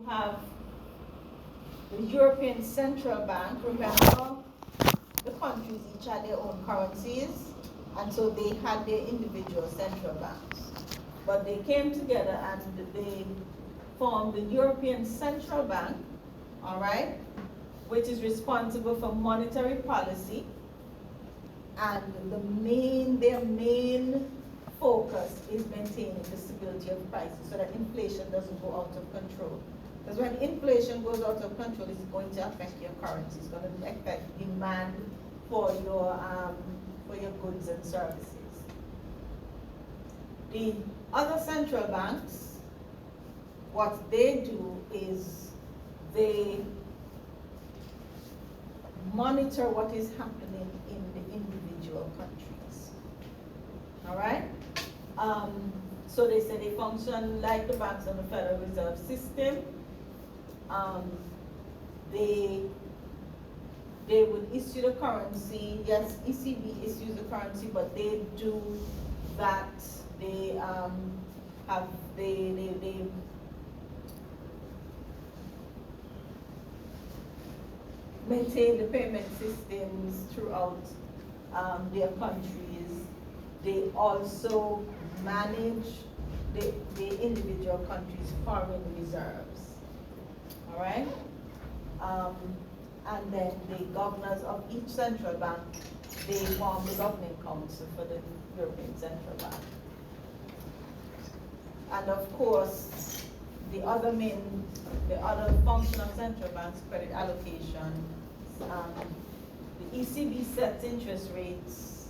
have the European Central Bank. Remember, the countries each had their own currencies, and so they had their individual central banks. But they came together and they formed the European Central Bank, all right, which is responsible for monetary policy, and their main focus is maintaining the stability of prices so that inflation doesn't go out of control. Because when inflation goes out of control, it's going to affect your currency. It's going to affect demand for your goods and services. The other central banks, what they do is they monitor what is happening in the individual countries. All right? So they say they function like the banks on the Federal Reserve System. They would issue the currency. Yes, ECB issues the currency, but they do that. They maintain the payment systems throughout their countries. They also manage the individual countries' foreign reserves. All right? And then the governors of each central bank, they form the governing council for the European Central Bank. And of course, the other function of central banks, credit allocation. The ECB sets interest rates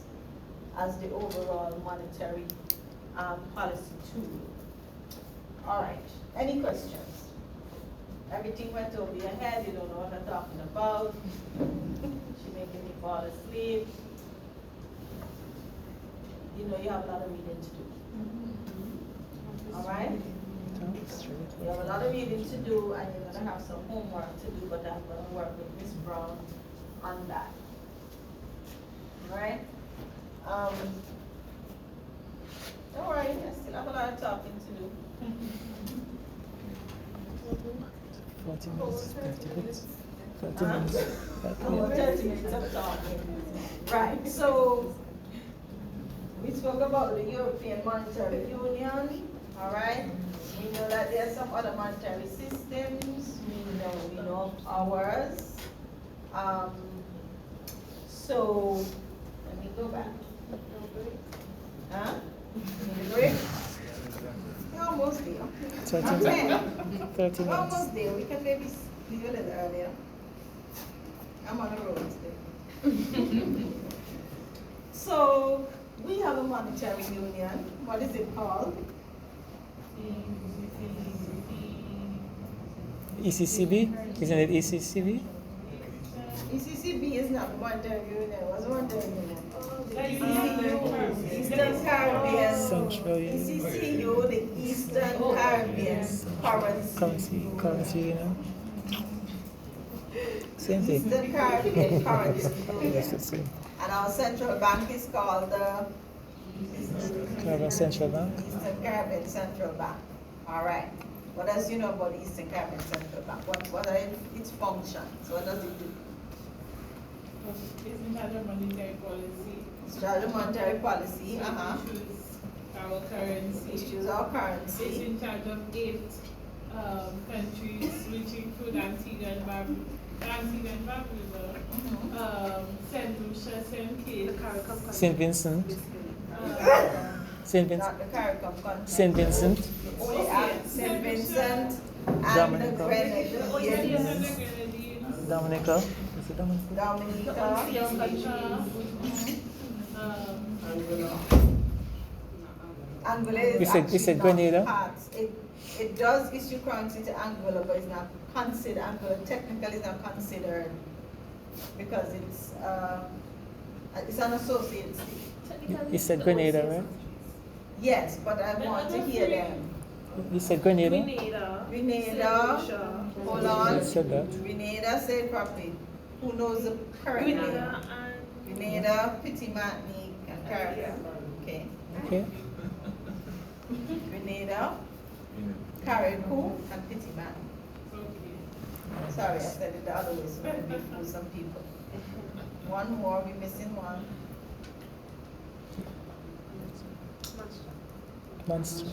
as the overall monetary policy tool. All right, any questions? Everything went over your head, you don't know what I'm talking about. She's making me fall asleep. You know you have a lot of reading to do. All right? You have a lot of reading to do, and you're going to have some homework to do, but I'm going to work with Miss Brown on that. All right? Don't worry, I still have a lot of talking to do. 40 minutes, 30 minutes. 30 Huh? minutes. 30 minutes of talking. Right, so we spoke about the European Monetary Union, all right? We know that there are some other monetary systems. We know of ours. So let me go back. Huh? Need a break? You're almost there. 30 minutes. 30 We're minutes. almost there. We can maybe leave a little earlier. I'm on the road today. So we have a monetary union. What is it called? ECCB? Isn't it ECCB? ECCB is not the monetary union. What's the monetary union? ECU, Eastern Caribbean. Central Union. ECCU, the Eastern Caribbean Currency, you know? Same thing. Eastern Caribbean Currency Union. Yes, it's same. And our central bank is called the Caribbean Central Bank. Eastern Caribbean Central Bank. All right. What else you know about the Eastern Caribbean Central Bank? What are its functions? What does it do? It's in charge of monetary policy. It's charge of monetary policy. So it issues our currency. Issues our It's currency. in charge of 8 countries, which include Antigua and Barbuda, Saint Lucia, Saint Kitts, St. Vincent. St. Vincent. Not the CARICOM countries. St. Vincent. St. Vincent and Dominica. the Grenadines. Dominica. Is it Dominica? Dominica. Angola You is said actually Grenada? not part. It does issue currency to Angola, but it's not considered. Angola technically is not considered because it's an associate state. You said Grenada, right? Yes, but I want to hear them. You said Grenada? Grenada, hold on. You said that. Grenada, say it properly. Who knows the correct name? Grenada, Petit Martinique, and Caribbean. Okay. Okay. Grenada, Caribou, and Petit Martinique. Sorry, I said it the other way, so maybe fool some people. One more, we're missing one. Monster.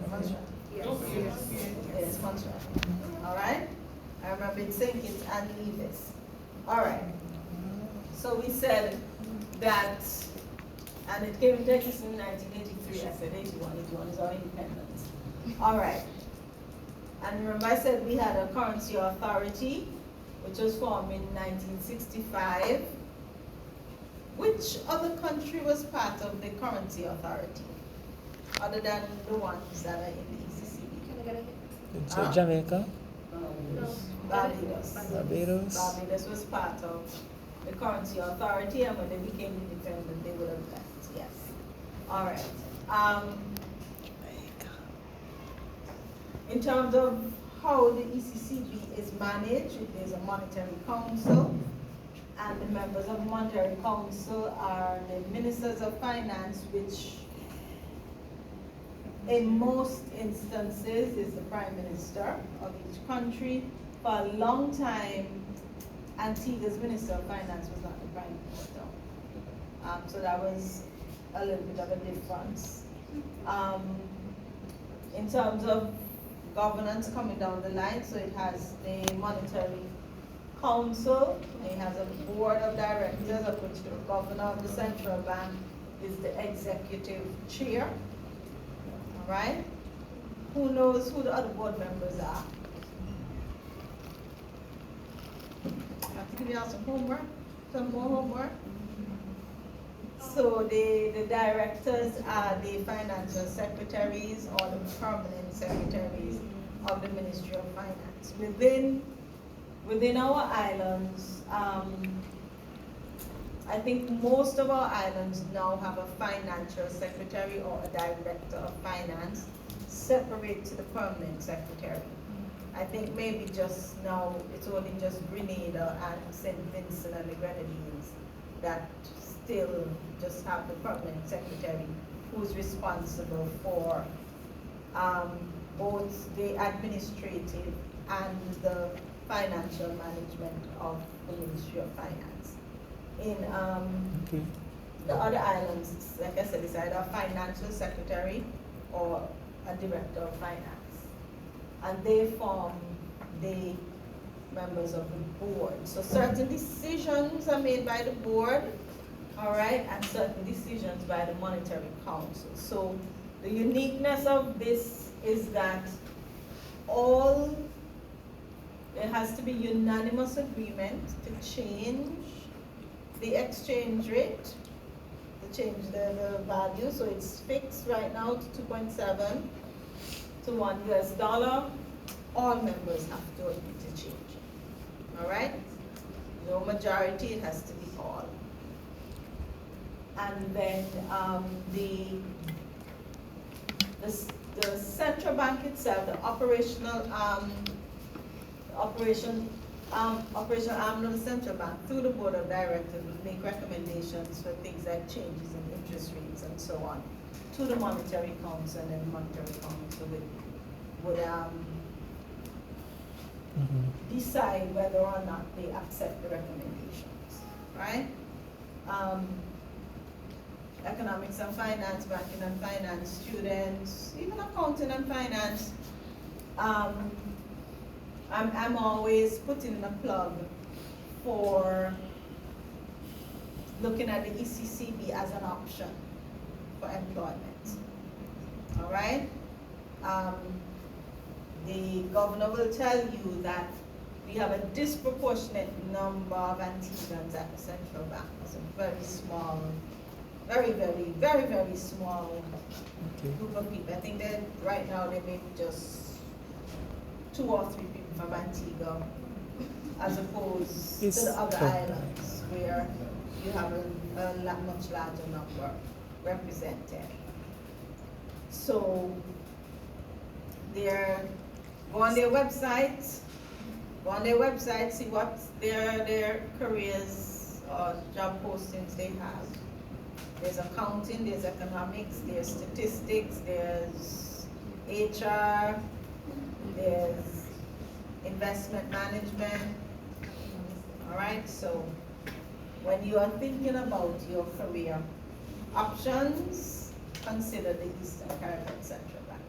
Montreal. Yes, Montreal. All right? I remember it saying it and Levis. All right. So we said that, and it came into existence in 1983. I said 81. 81 is our independence. All right. And remember I said we had a currency authority, which was formed in 1965. Which other country was part of the currency authority, other than the ones that are in the ECCB? So Jamaica. Barbados. Barbados. Barbados was part of the currency authority, and when they became independent, they would have left. Yes. All right. In terms of how the ECCB is managed, there's a monetary council, and the members of the monetary council are the ministers of finance, which in most instances is the prime minister of each country. For a long time, Antigua's minister of finance was not the prime minister. So that was a little bit of a difference. In terms of governance coming down the line, so it has the monetary council, it has a board of directors, of which the governor of the central bank is the executive chair. All right? Who knows who the other board members are? I have to give you all some homework, some more homework. So the directors are the financial secretaries or the permanent secretaries of the Ministry of Finance. Within our islands, I think most of our islands now have a financial secretary or a director of finance separate to the permanent secretary. I think maybe just now, it's only just Grenada and St. Vincent and the Grenadines that still just have the permanent secretary who's responsible for both the administrative and the financial management of the Ministry of Finance. In the other islands, like I said, it's either a financial secretary or a director of finance. And they form the members of the board. So certain decisions are made by the board, all right, and certain decisions by the monetary council. So the uniqueness of this is that there has to be unanimous agreement to change the exchange rate, to change the value. So it's fixed right now to 2.7 to $1. All members have to agree to change it. All right? No majority, it has to be all. And then the central bank itself, the operational arm of the central bank through the board of directors would make recommendations for things like changes in interest rates and so on to the monetary council, and then the monetary council would decide whether or not they accept the recommendations, right? Economics and finance, banking and finance students, even accounting and finance. I'm always putting in a plug for looking at the ECCB as an option for employment. All right? The governor will tell you that we have a disproportionate number of Antiguans at the central bank. It's a very small, very, very, very, very small group of people. I think that right now there may be just 2 or 3 people from Antigua, as opposed to the other islands where you have a much larger number represented. So go on their website, see what their careers or job postings they have. There's accounting, there's economics, there's statistics, there's HR, there's investment management. All right, so when you are thinking about your career options, consider the Eastern Caribbean Central Bank.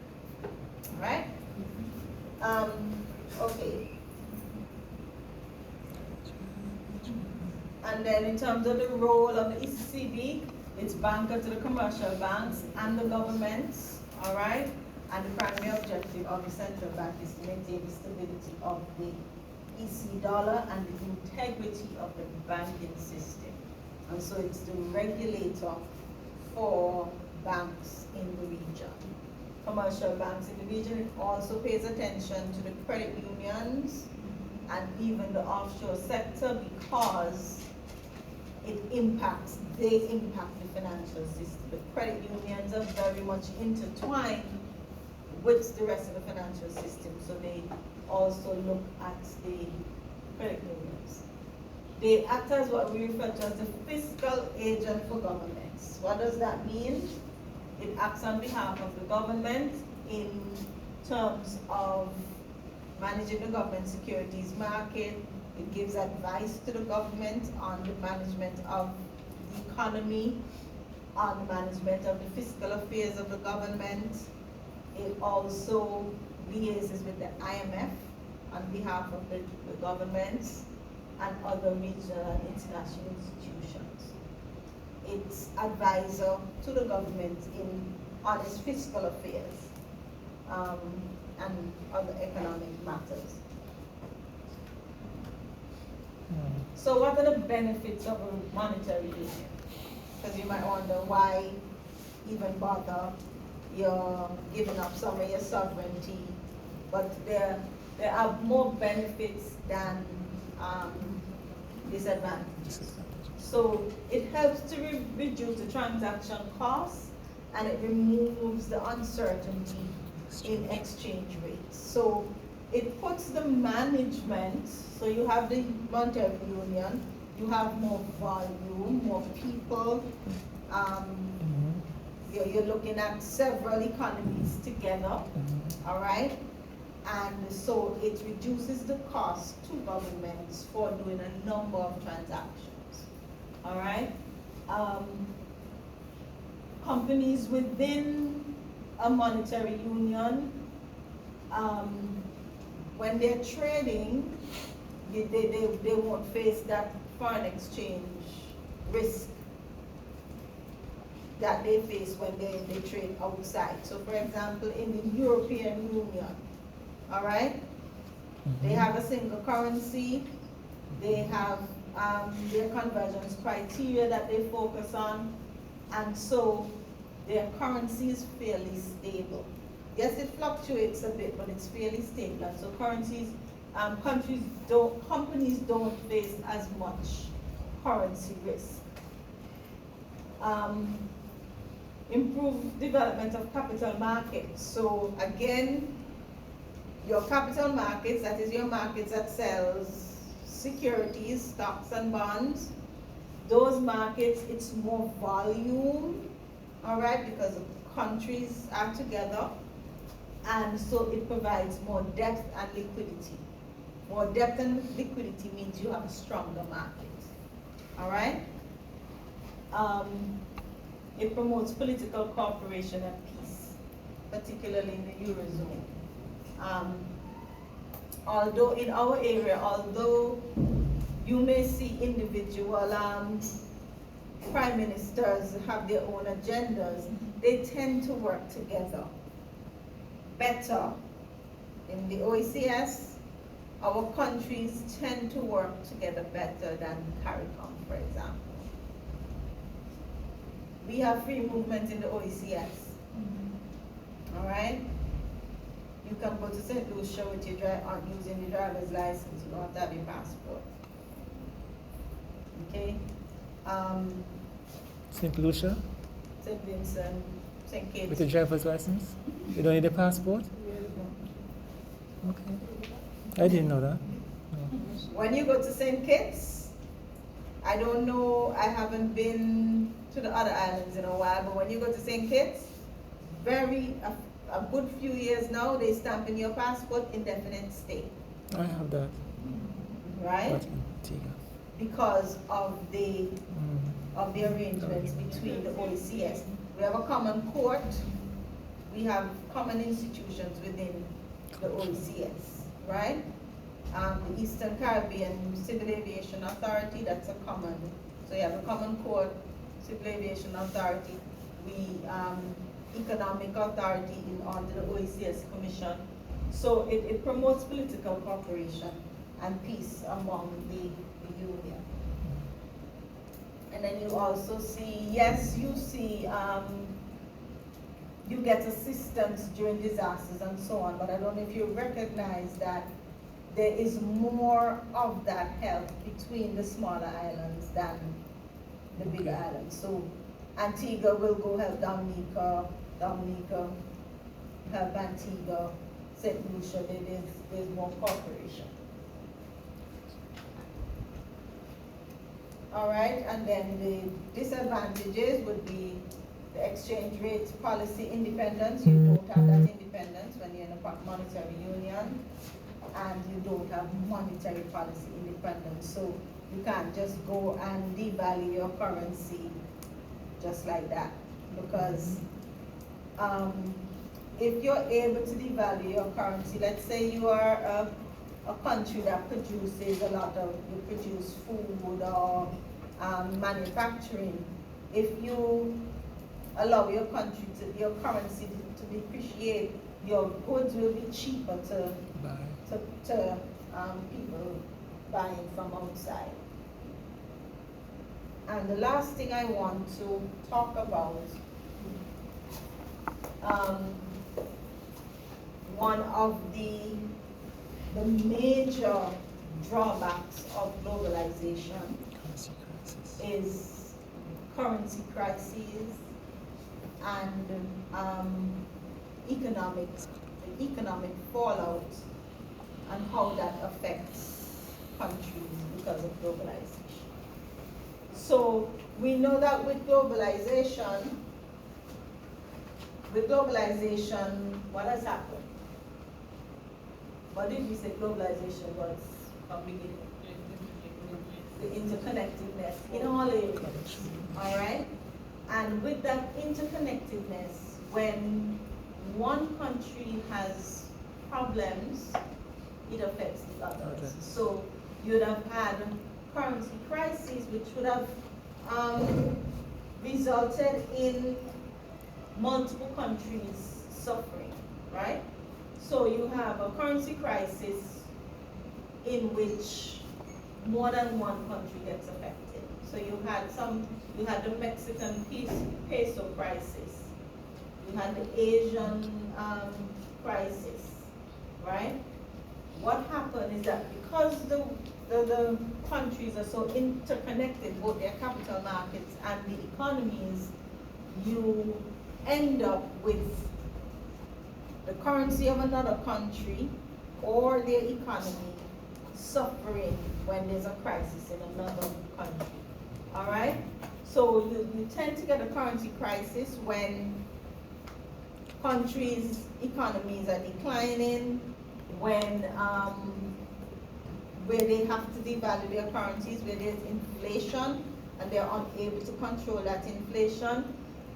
All right? Okay. And then in terms of the role of the ECB, it's banker to the commercial banks and the governments, all right? And the primary objective of the central bank is to maintain the stability of the EC dollar and the integrity of the banking system. And so it's the regulator for banks in the region. Commercial banks in the region, it also pays attention to the credit unions and even the offshore sector because they impact the financial system. The credit unions are very much intertwined with the rest of the financial system, so they also look at the credit unions. They act as what we refer to as the fiscal agent for governments. What does that mean? It acts on behalf of the government in terms of managing the government securities market. It gives advice to the government on the management of the economy, on the management of the fiscal affairs of the government. It also liaises with the IMF on behalf of the governments and other regional and international institutions. It's advisor to the government on its fiscal affairs and other economic matters. So what are the benefits of a monetary union? Because you might wonder why even bother, you're giving up some of your sovereignty, but there are more benefits than disadvantages. So it helps to reduce the transaction costs and it removes the uncertainty in exchange rates. So it puts the management, so you have the monetary union, you have more volume, more people, you're looking at several economies together, all right? And so it reduces the cost to governments for doing a number of transactions, all right? Companies within a monetary union, when they're trading, they won't face that foreign exchange risk that they face when they trade outside. So for example, in the European Union, all right, they have a single currency, they have their convergence criteria that they focus on, and so their currency is fairly stable. Yes, it fluctuates a bit, but it's fairly stable. And so companies don't face as much currency risk. Improve development of capital markets. So again, your capital markets, that is your markets that sells securities, stocks and bonds, those markets, it's more volume, all right, because the countries are together, and so it provides more depth and liquidity. More depth and liquidity means you have a stronger market, all right? It promotes political cooperation and peace, particularly in the Eurozone. Although in our area, although you may see individual prime ministers have their own agendas, they tend to work together better. In the OECS, our countries tend to work together better than CARICOM, for example. We have free movement in the OECS. All right? You can go to St. Lucia with your using your driver's license. You don't have to have your passport. Okay? St. Lucia? St. Vincent, St. Kitts. With a driver's license? You don't need a passport? Yeah. Okay. I didn't know that. No. When you go to St. Kitts, I don't know, I haven't been to the other islands in a while, but when you go to St. Kitts, a good few years now, they stamp in your passport indefinite stay. I have that. right? But Antigua. Because of the Mm. arrangements between the OECS. We have a common court, we have common institutions within the OECS, right? The Eastern Caribbean Civil Aviation Authority, that's a common. So you have a common court, Civil Aviation Authority, Economic Authority under the OECS Commission. So it promotes political cooperation and peace among the union. And then you also see, yes, you see, you get assistance during disasters and so on, but I don't know if you recognize that there is more of that help between the smaller islands than the big Okay. islands. So Antigua will go help Dominica help Antigua, St. Lucia, there's more cooperation. All right, and then the disadvantages would be the exchange rate policy independence. You don't have that independence when you're in a monetary union, and you don't have monetary policy independence. So you can't just go and devalue your currency just like that, because if you're able to devalue your currency, let's say you are a country that produces a lot of, you produce food or manufacturing, if you allow your country to, your currency to depreciate, your goods will be cheaper to people buying from outside. And the last thing I want to talk about, one of the major drawbacks of globalization is currency crises and the economic fallout and how that affects countries because of globalization. So we know that with globalization, what has happened? What did we say globalization was from beginning? The interconnectedness in all areas, all right? And with that interconnectedness, when one country has problems, it affects the others. Okay. So you would have had currency crises, which would have resulted in multiple countries suffering, right? So you have a currency crisis in which more than one country gets affected. So you had the Mexican peso crisis, you had the Asian crisis, right? What happened is that because the countries are so interconnected, both their capital markets and the economies, you end up with the currency of another country or their economy suffering when there's a crisis in another country. All right? So you tend to get a currency crisis when countries' economies are declining, when where they have to devalue their currencies, where there's inflation and they're unable to control that inflation,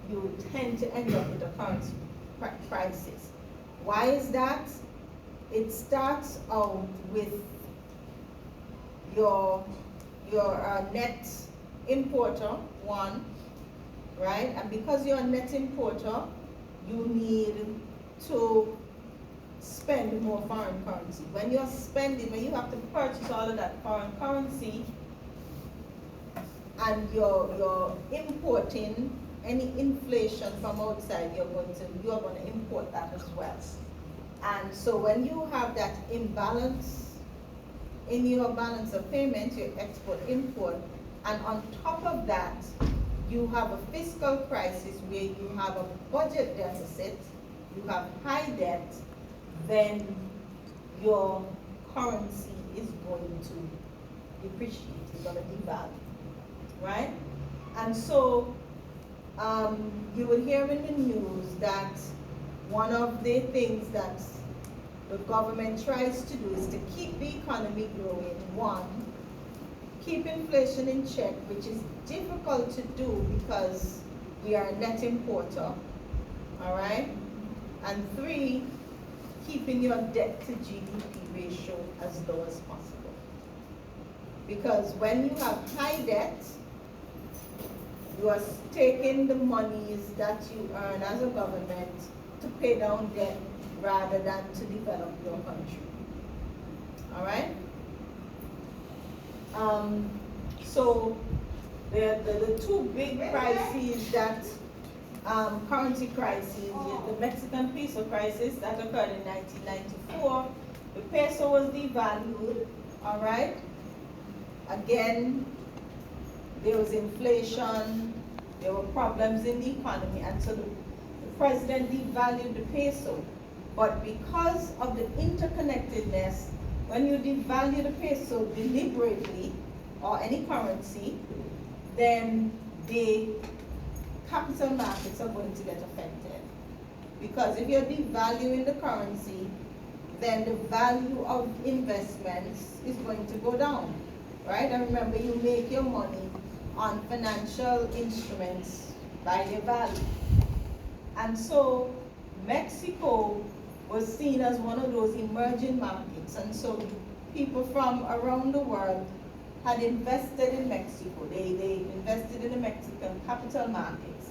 you tend to end up with a currency crisis. Why is that? It starts out with your net importer, one, right? And because you're a net importer, you need to spend more foreign currency. When you're spending, when you have to purchase all of that foreign currency, and you're importing any inflation from outside, you're going to import that as well. And so when you have that imbalance in your balance of payments, your export import, and on top of that, you have a fiscal crisis where you have a budget deficit, you have high debt, then your currency is going to depreciate, it's going to devalue, right? And so you will hear in the news that one of the things that the government tries to do is to keep the economy growing, one, keep inflation in check, which is difficult to do because we are a net importer, all right? And three, keeping your debt to GDP ratio as low as possible. Because when you have high debt, you are taking the monies that you earn as a government to pay down debt rather than to develop your country. All right? So the two big crises that currency crises, the Mexican peso crisis that occurred in 1994, the peso was devalued, all right? Again, there was inflation, there were problems in the economy, and so the president devalued the peso. But because of the interconnectedness, when you devalue the peso deliberately, or any currency, then the capital markets are going to get affected. Because if you're devaluing the currency, then the value of investments is going to go down, right? And remember, you make your money on financial instruments by their value. And so Mexico was seen as one of those emerging markets, and so people from around the world had invested in Mexico. They invested in the Mexican capital markets.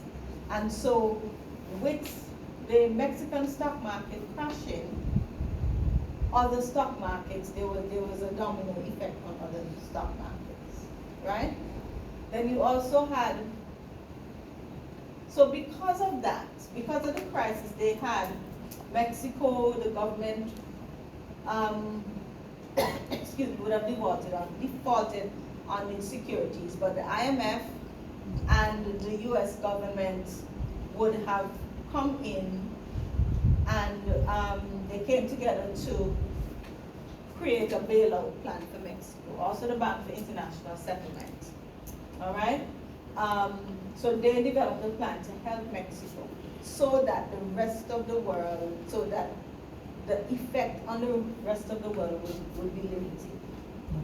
And so with the Mexican stock market crashing, other stock markets, there was a domino effect on other stock markets, right? Then you also had, so because of that, because of the crisis they had, Mexico, the government, excuse me, would have defaulted on its securities, but the IMF and the US government would have come in and they came together to create a bailout plan for Mexico, also the Bank for International Settlement, all right? So they developed a plan to help Mexico so that the rest of the world, so that the effect on the rest of the world would be limited.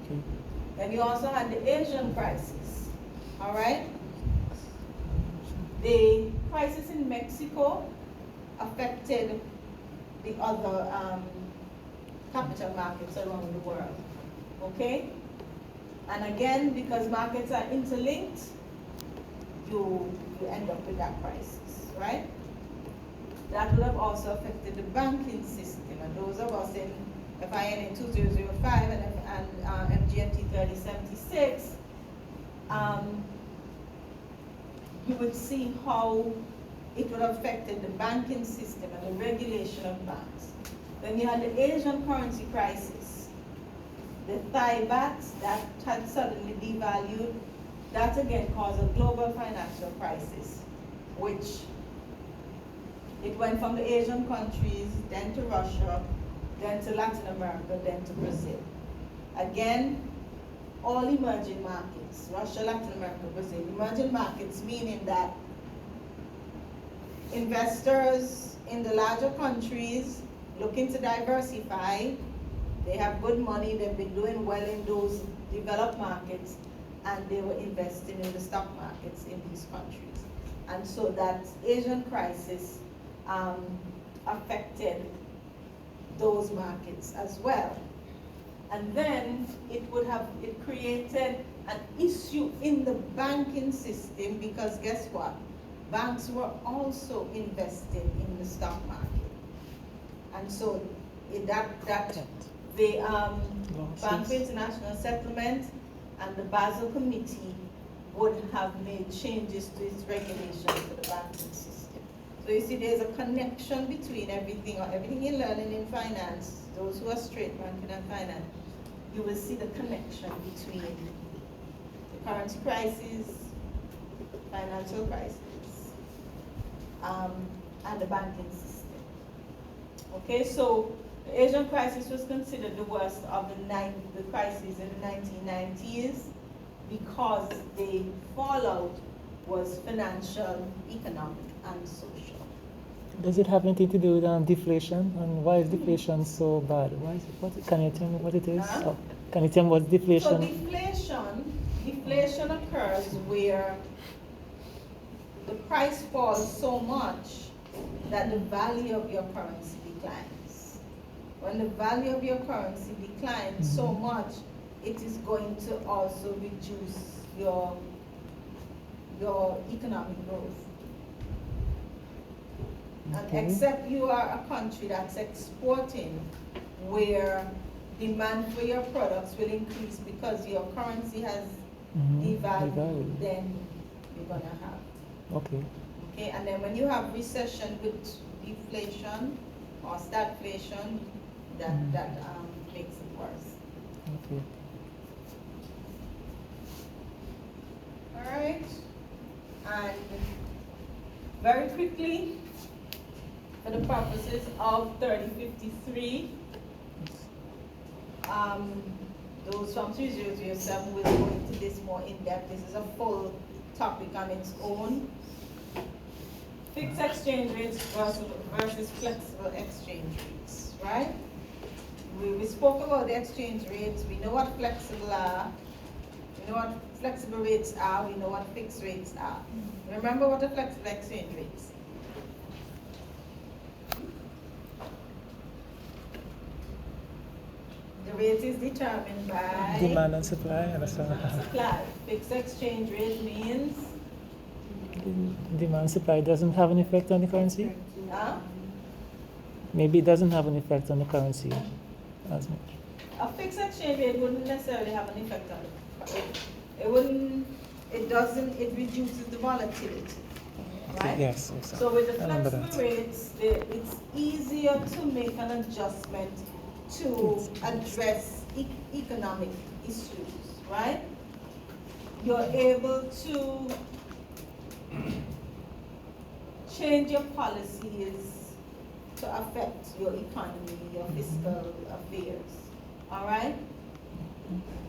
Okay. Then you also had the Asian crisis, all right? The crisis in Mexico affected the other capital markets around the world, okay? And again, because markets are interlinked, you end up with that crisis, right? That would have also affected the banking system, and those of us in FINA 2005 and MGMT3056, you would see how it would have affected the banking system and the regulation of banks. Then you had the Asian currency crisis, the Thai baht that had suddenly devalued. That again caused a global financial crisis, which it went from the Asian countries, then to Russia, then to Latin America, then to Brazil. Again, all emerging markets, Russia, Latin America, Brazil. Emerging markets meaning that investors in the larger countries looking to diversify, they have good money, they've been doing well in those developed markets, and they were investing in the stock markets in these countries. And so that Asian crisis affected those markets as well. And then it created an issue in the banking system, because guess what? Banks were also invested in the stock market. And so the Bank for International Settlement and the Basel Committee would have made changes to its regulations for the banking system. So you see there's a connection between everything you're learning in finance, those who are straight banking and finance, you will see the connection between the currency crisis, financial crisis, and the banking system. Okay, so the Asian crisis was considered the worst of the crises in the 1990s because the fallout was financial, economic, and social. Does it have anything to do with deflation? And why is deflation so bad? Can you tell me what it is? Huh? Can you tell me what's So deflation? deflation occurs where the price falls so much that the value of your currency declines. When the value of your currency declines so much, it is going to also reduce your economic growth. And except you are a country that's exporting, where demand for your products will increase because your currency has devalued, then you're gonna have. Okay. Okay, and then when you have recession with deflation or stagflation, that makes it worse. Okay. All right, and very quickly, for the purposes of 3053, those from 2007 will go into this more in depth. This is a full topic on its own. Fixed exchange rates versus flexible exchange rates, right? We spoke about the exchange rates. We know what flexible are. We know what flexible rates are. We know what fixed rates are. Remember what a flexible exchange rate is. The rate is determined by demand and supply. Supply. Fixed exchange rate means Demand supply doesn't have an effect on the currency? huh? Maybe it doesn't have an effect on the currency as much. A fixed exchange rate wouldn't necessarily have an effect on it. It wouldn't. It doesn't. It reduces the volatility, right? Yes. So with the I remember flexible that. rates, it's easier to make an adjustment to address economic issues, right? You're able to change your policies to affect your economy, your fiscal affairs, all right?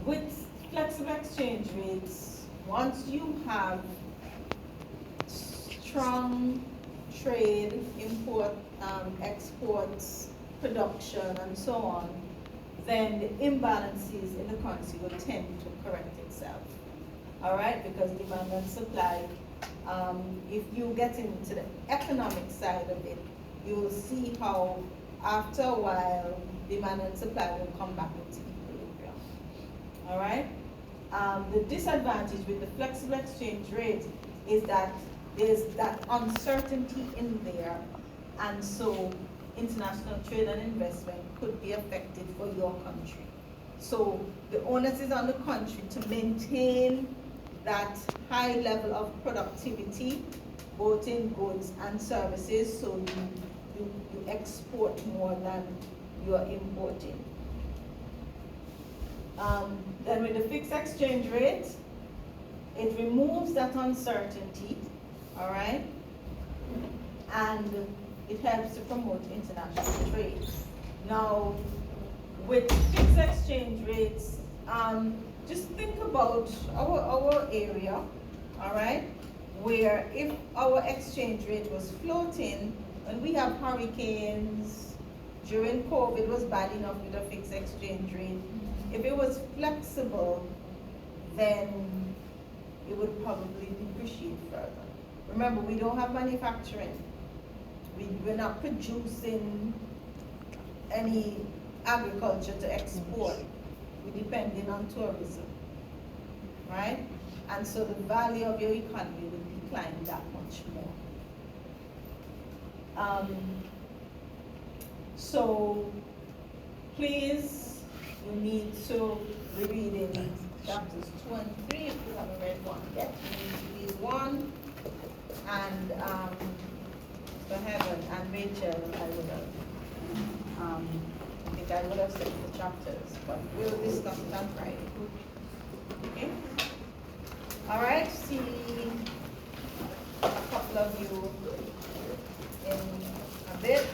With flexible exchange rates, once you have strong trade, import, exports, production, and so on, then the imbalances in the currency will tend to correct itself, all right? Because demand and supply, if you get into the economic side of it, you will see how after a while, demand and supply will come back into equilibrium, all right? The disadvantage with the flexible exchange rate is that there's that uncertainty in there, and so international trade and investment could be affected for your country. So the onus is on the country to maintain that high level of productivity, both in goods and services, so you export more than you are importing. Then with the fixed exchange rate, it removes that uncertainty, all right? And it helps to promote international trade. Now, with fixed exchange rates, just think about our area, all right? Where if our exchange rate was floating, when we have hurricanes, during COVID was bad enough with a fixed exchange rate. If it was flexible, then it would probably depreciate further. Remember, we don't have manufacturing. We're not producing any agriculture to export. We're depending on tourism, right? And so the value of your economy will decline that much more. So please, you need to be reading chapters 2 and 3 if you haven't read one yet. You need to read one. And for Heaven and Rachel, I would have said the chapters, but we'll discuss it on Friday. Okay? All right, see a couple of you in a bit.